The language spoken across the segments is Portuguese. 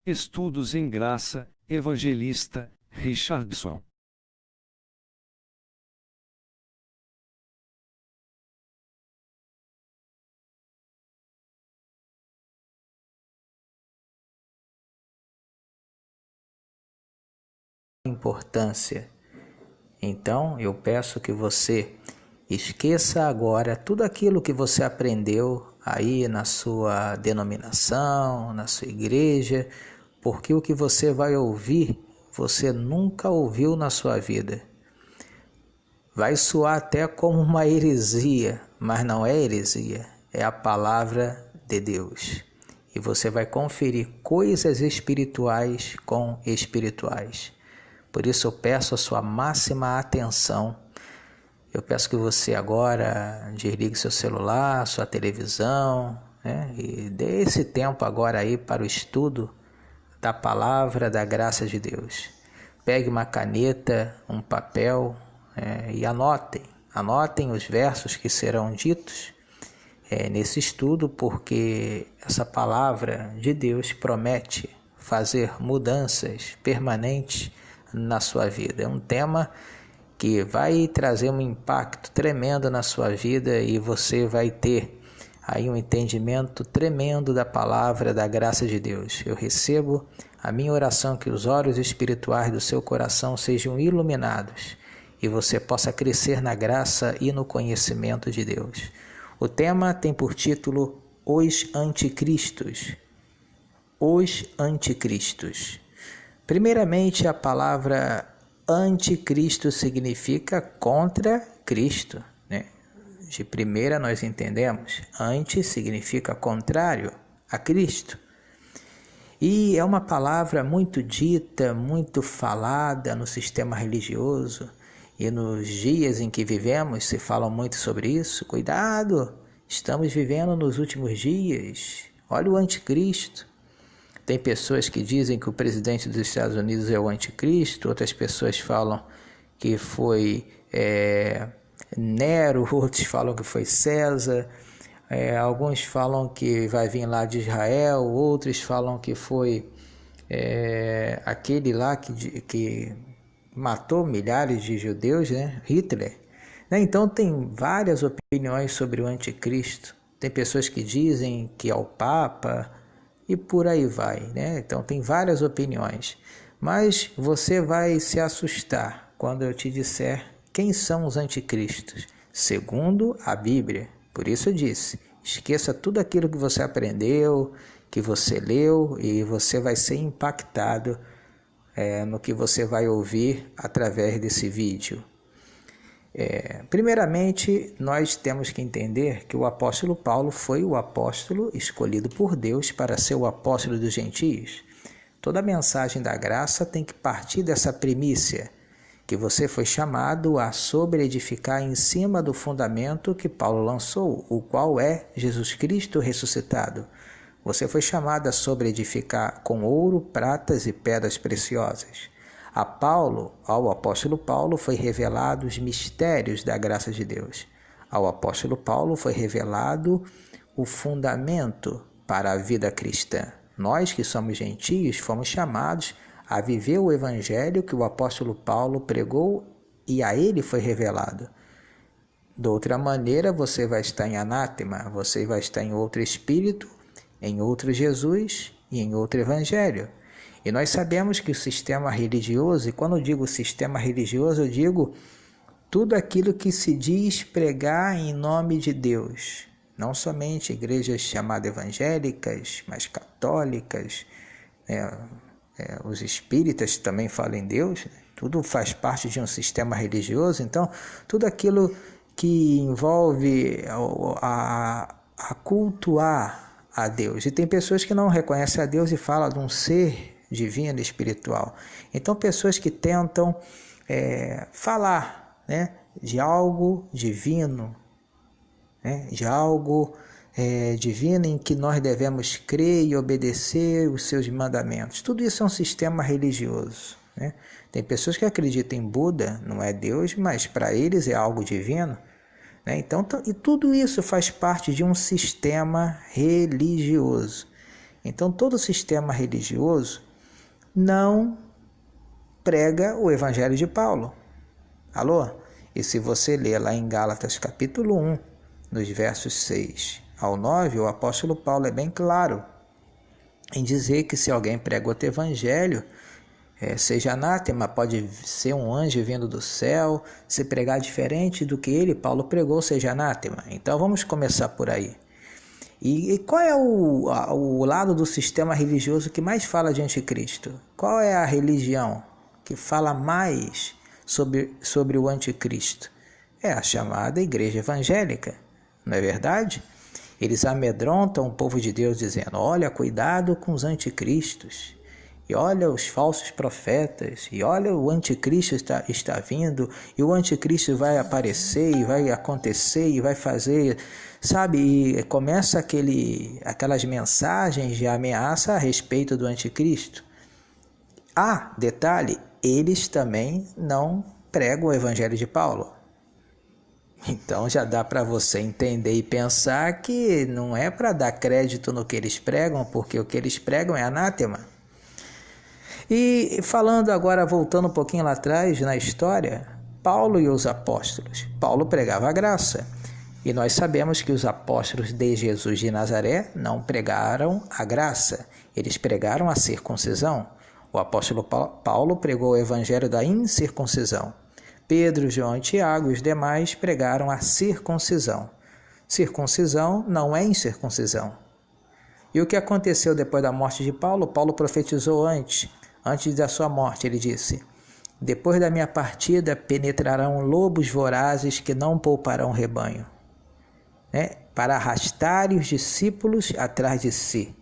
Estudos em Graça, Evangelista, Richardson. Importância. Então, eu peço que você esqueça agora tudo aquilo que você aprendeu aí na sua denominação, na sua igreja, porque o que você vai ouvir, você nunca ouviu na sua vida. Vai soar até como uma heresia, mas não é heresia, é a palavra de Deus. E você vai conferir coisas espirituais com espirituais. Por isso eu peço a sua máxima atenção. Eu peço que você agora desligue seu celular, sua televisão, e dê esse tempo agora aí para o estudo da palavra da graça de Deus. Pegue uma caneta, um papel, e anotem os versos que serão ditos nesse estudo, porque essa palavra de Deus promete fazer mudanças permanentes na sua vida. É um tema que vai trazer um impacto tremendo na sua vida e você vai ter aí um entendimento tremendo da palavra da graça de Deus. Eu recebo a minha oração que os olhos espirituais do seu coração sejam iluminados e você possa crescer na graça e no conhecimento de Deus. O tema tem por título Os Anticristos. Os Anticristos. Primeiramente, a palavra anticristo significa contra Cristo, né? De primeira nós entendemos, anti significa contrário a Cristo. E é uma palavra muito dita, muito falada no sistema religioso, e nos dias em que vivemos se fala muito sobre isso. Cuidado, estamos vivendo nos últimos dias, olha o anticristo. Tem pessoas que dizem que o presidente dos Estados Unidos é o anticristo, outras pessoas falam que foi Nero, outros falam que foi César, alguns falam que vai vir lá de Israel, outros falam que foi aquele lá que matou milhares de judeus, né? Hitler. Então tem várias opiniões sobre o anticristo. Tem pessoas que dizem que é o Papa, e por aí vai, né? Então tem várias opiniões, mas você vai se assustar quando eu te disser quem são os anticristos, segundo a Bíblia. Por isso eu disse, esqueça tudo aquilo que você aprendeu, que você leu, e você vai ser impactado no que você vai ouvir através desse vídeo. Primeiramente, nós temos que entender que o apóstolo Paulo foi o apóstolo escolhido por Deus para ser o apóstolo dos gentios. Toda a mensagem da graça tem que partir dessa primícia, que você foi chamado a sobreedificar em cima do fundamento que Paulo lançou, o qual é Jesus Cristo ressuscitado. Você foi chamado a sobreedificar com ouro, pratas e pedras preciosas. Ao apóstolo Paulo foi revelado os mistérios da graça de Deus. Ao apóstolo Paulo foi revelado o fundamento para a vida cristã. Nós que somos gentios fomos chamados a viver o evangelho que o apóstolo Paulo pregou e a ele foi revelado. De outra maneira, você vai estar em anátema, você vai estar em outro espírito, em outro Jesus e em outro evangelho. E nós sabemos que o sistema religioso, e quando eu digo sistema religioso, eu digo tudo aquilo que se diz pregar em nome de Deus. Não somente igrejas chamadas evangélicas, mas católicas, os espíritas também falam em Deus, tudo faz parte de um sistema religioso. Então, tudo aquilo que envolve a cultuar a Deus. E tem pessoas que não reconhecem a Deus e falam de um ser divino e espiritual. Então, pessoas que tentam falar de algo divino, de algo divino em que nós devemos crer e obedecer os seus mandamentos. Tudo isso é um sistema religioso. Tem pessoas que acreditam em Buda, não é Deus, mas para eles é algo divino. Então, e tudo isso faz parte de um sistema religioso. Então, todo sistema religioso não prega o evangelho de Paulo. Alô? E se você ler lá em Gálatas capítulo 1, nos versos 6 ao 9, o apóstolo Paulo é bem claro em dizer que se alguém prega outro evangelho, seja anátema, pode ser um anjo vindo do céu, se pregar diferente do que ele, Paulo, pregou, seja anátema. Então vamos começar por aí. E qual é o lado do sistema religioso que mais fala de anticristo? Qual é a religião que fala mais sobre o anticristo? É a chamada igreja evangélica, não é verdade? Eles amedrontam o povo de Deus dizendo, olha, cuidado com os anticristos, e olha os falsos profetas, e olha o anticristo está vindo, e o anticristo vai aparecer, e vai acontecer, e vai fazer, sabe? E começa aquelas mensagens de ameaça a respeito do anticristo. Detalhe, eles também não pregam o evangelho de Paulo. Então já dá para você entender e pensar que não é para dar crédito no que eles pregam, porque o que eles pregam é anátema. E falando agora, voltando um pouquinho lá atrás na história, Paulo e os apóstolos. Paulo pregava a graça. E nós sabemos que os apóstolos de Jesus de Nazaré não pregaram a graça, eles pregaram a circuncisão. O apóstolo Paulo pregou o evangelho da incircuncisão. Pedro, João e Tiago e os demais pregaram a circuncisão. Circuncisão não é incircuncisão. E o que aconteceu depois da morte de Paulo? Paulo profetizou antes da sua morte. Ele disse, depois da minha partida penetrarão lobos vorazes que não pouparão rebanho, para arrastarem os discípulos atrás de si.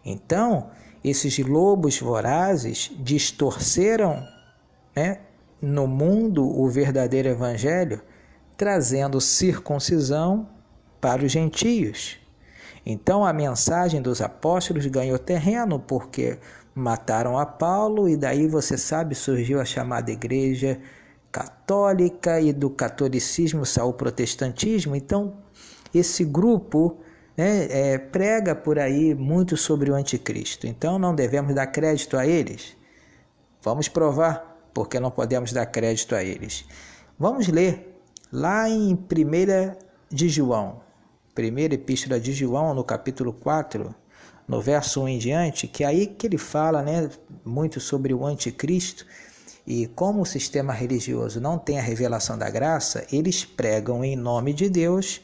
Então, esses lobos vorazes distorceram, no mundo o verdadeiro evangelho, trazendo circuncisão para os gentios. Então a mensagem dos apóstolos ganhou terreno porque mataram a Paulo e daí você sabe, surgiu a chamada igreja católica e do catolicismo saiu o protestantismo. Então esse grupo prega por aí muito sobre o anticristo. Então não devemos dar crédito a eles. Vamos provar porque não podemos dar crédito a eles. Vamos ler lá em 1 de João, primeira epístola de João, no capítulo 4, no verso 1 em diante, que é aí que ele fala muito sobre o anticristo, e como o sistema religioso não tem a revelação da graça, eles pregam em nome de Deus,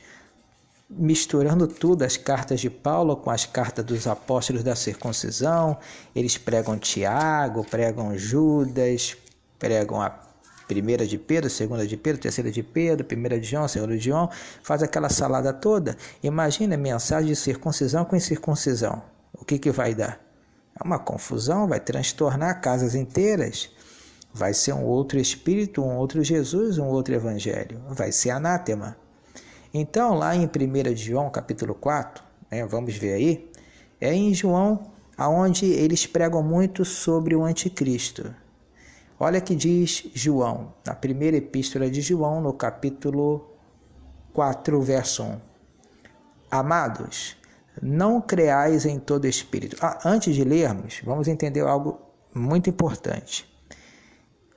misturando tudo, as cartas de Paulo com as cartas dos apóstolos da circuncisão. Eles pregam Tiago, pregam Judas, pregam a 1 de Pedro, 2 de Pedro, 3 de Pedro, 1 de João, 2 de João, faz aquela salada toda. Imagina a mensagem de circuncisão com incircuncisão. O que vai dar? É uma confusão, vai transtornar casas inteiras. Vai ser um outro espírito, um outro Jesus, um outro evangelho. Vai ser anátema. Então, lá em 1 de João, capítulo 4, vamos ver aí, é em João onde eles pregam muito sobre o anticristo. Olha que diz João, na primeira epístola de João, no capítulo 4, verso 1. Amados, não creais em todo espírito. Antes de lermos, vamos entender algo muito importante.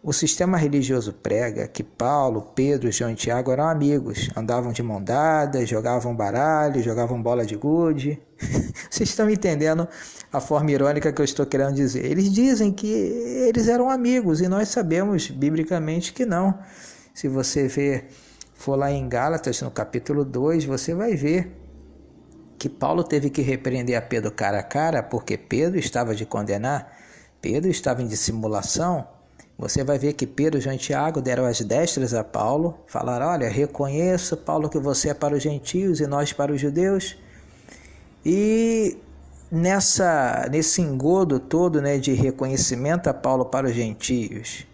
O sistema religioso prega que Paulo, Pedro, João e Tiago eram amigos, andavam de mão dada, jogavam baralho, jogavam bola de gude. Vocês estão entendendo a forma irônica que eu estou querendo dizer? Eles dizem que eles eram amigos e nós sabemos biblicamente que não. Se você for lá em Gálatas, no capítulo 2, você vai ver que Paulo teve que repreender a Pedro cara a cara porque Pedro estava de condenar, Pedro estava em dissimulação. Você vai ver que Pedro, João e Tiago deram as destras a Paulo, falaram, olha, reconheço, Paulo, que você é para os gentios e nós para os judeus. E nesse engodo todo de reconhecimento a Paulo para os gentios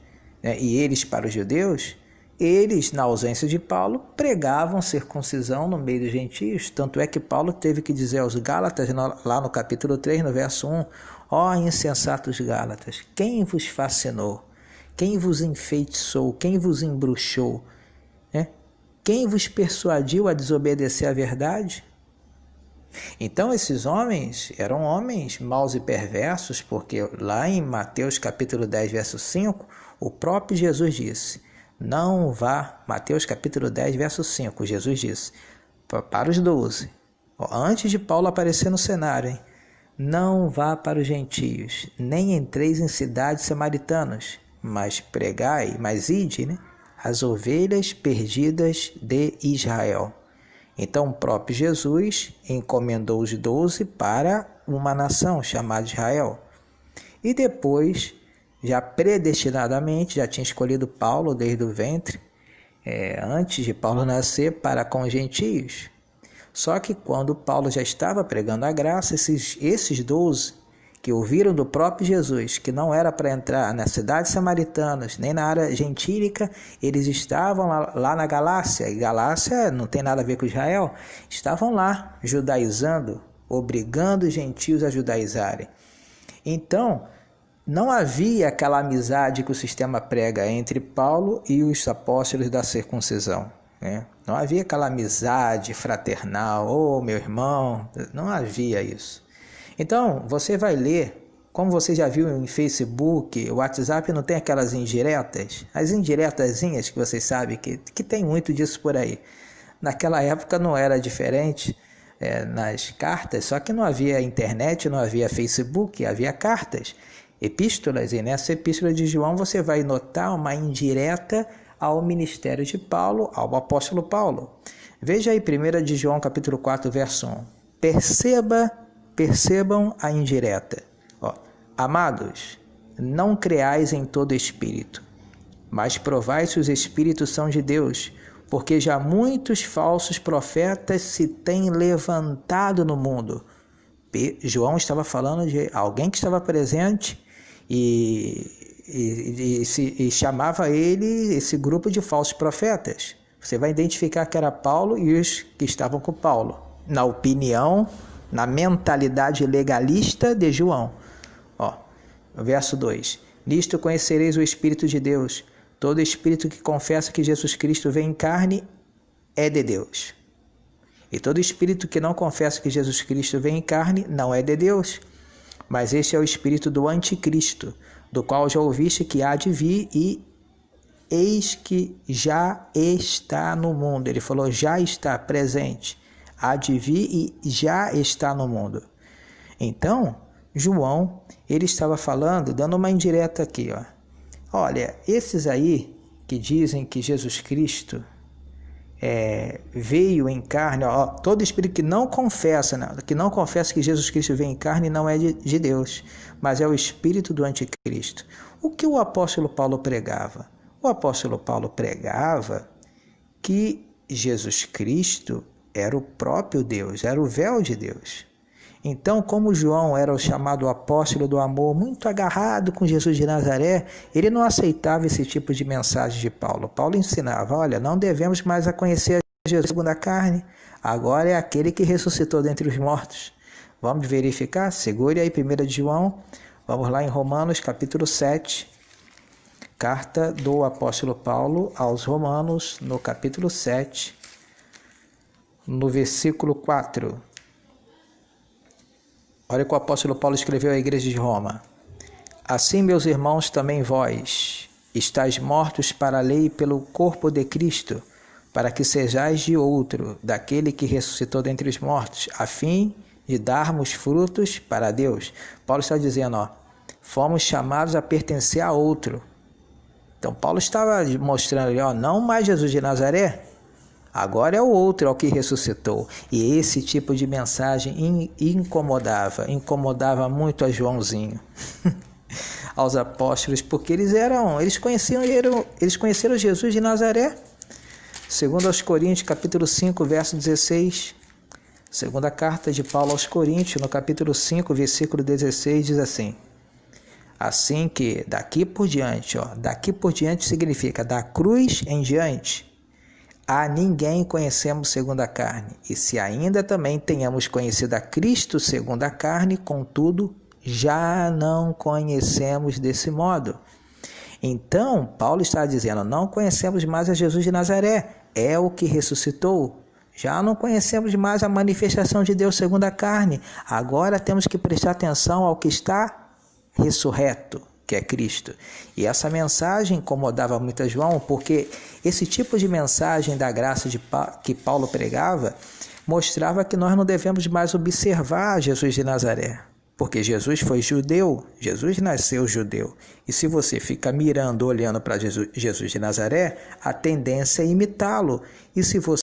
e eles para os judeus, eles, na ausência de Paulo, pregavam circuncisão no meio dos gentios. Tanto é que Paulo teve que dizer aos Gálatas, lá no capítulo 3, no verso 1, ó insensatos Gálatas, quem vos fascinou? Quem vos enfeitiçou? Quem vos embruxou? Quem vos persuadiu a desobedecer à verdade? Então esses homens eram homens maus e perversos, porque lá em Mateus capítulo 10, verso 5, o próprio Jesus disse, não vá, Mateus capítulo 10, verso 5, Jesus disse, para os 12, antes de Paulo aparecer no cenário, hein? Não vá para os gentios, nem entreis em cidades samaritanas, mas pregai, mas ide, né? As ovelhas perdidas de Israel. Então o próprio Jesus encomendou os 12 para uma nação chamada Israel. E depois, já predestinadamente, já tinha escolhido Paulo desde o ventre, antes de Paulo nascer, para com os gentios. Só que quando Paulo já estava pregando a graça, esses 12 que ouviram do próprio Jesus que não era para entrar nas cidades samaritanas, nem na área gentílica, eles estavam lá na Galácia, e Galácia não tem nada a ver com Israel, estavam lá judaizando, obrigando os gentios a judaizarem. Então, não havia aquela amizade que o sistema prega entre Paulo e os apóstolos da circuncisão. Não havia aquela amizade fraternal, meu irmão, não havia isso. Então, você vai ler, como você já viu em Facebook, o WhatsApp não tem aquelas indiretas, as indiretazinhas que vocês sabem que tem muito disso por aí. Naquela época não era diferente nas cartas, só que não havia internet, não havia Facebook, havia cartas, epístolas, e nessa epístola de João você vai notar uma indireta ao ministério de Paulo, ao apóstolo Paulo. Veja aí 1 de João capítulo 4, verso 1. Percebam a indireta. Amados, não creais em todo espírito, mas provai se os espíritos são de Deus, porque já muitos falsos profetas se têm levantado no mundo. João estava falando de alguém que estava presente e chamava esse grupo de falsos profetas. Você vai identificar que era Paulo e os que estavam com Paulo, na opinião, na mentalidade legalista de João. Verso 2. Nisto conhecereis o Espírito de Deus. Todo espírito que confessa que Jesus Cristo vem em carne é de Deus. E todo espírito que não confessa que Jesus Cristo vem em carne não é de Deus. Mas este é o espírito do anticristo, do qual já ouviste que há de vir, e eis que já está no mundo. Ele falou, já está presente. Há de vir e já está no mundo. Então, João, ele estava falando, dando uma indireta aqui. Olha, esses aí que dizem que Jesus Cristo veio em carne, todo espírito que não confessa que Jesus Cristo veio em carne não é de Deus, mas é o espírito do anticristo. O que o apóstolo Paulo pregava? O apóstolo Paulo pregava que Jesus Cristo era o próprio Deus, era o véu de Deus. Então, como João era o chamado apóstolo do amor, muito agarrado com Jesus de Nazaré, ele não aceitava esse tipo de mensagem de Paulo. Paulo ensinava, olha, não devemos mais a conhecer a Jesus segundo a carne, agora é aquele que ressuscitou dentre os mortos. Vamos verificar? Segure aí 1 de João, vamos lá em Romanos capítulo 7, carta do apóstolo Paulo aos Romanos, no capítulo 7, no versículo 4. Olha o que o apóstolo Paulo escreveu à igreja de Roma. Assim, meus irmãos, também vós estáis mortos para a lei pelo corpo de Cristo, para que sejais de outro, daquele que ressuscitou dentre os mortos, a fim de darmos frutos para Deus. Paulo está dizendo, fomos chamados a pertencer a outro. Então, Paulo estava mostrando ali, não mais Jesus de Nazaré, agora é o outro, é o que ressuscitou. E esse tipo de mensagem incomodava muito a Joãozinho, aos apóstolos, porque eles conheceram Jesus de Nazaré. Segundo aos Coríntios, capítulo 5, verso 16, segunda carta de Paulo aos Coríntios, no capítulo 5, versículo 16, diz assim: assim que daqui por diante significa da cruz em diante, a ninguém conhecemos segundo a carne, e se ainda também tenhamos conhecido a Cristo segundo a carne, contudo, já não conhecemos desse modo. Então, Paulo está dizendo, não conhecemos mais a Jesus de Nazaré, é o que ressuscitou. Já não conhecemos mais a manifestação de Deus segundo a carne. Agora temos que prestar atenção ao que está ressurreto, que é Cristo. E essa mensagem incomodava muito a João, porque esse tipo de mensagem da graça que Paulo pregava mostrava que nós não devemos mais observar Jesus de Nazaré, porque Jesus foi judeu, Jesus nasceu judeu. E se você fica mirando, olhando para Jesus de Nazaré, a tendência é imitá-lo. E se você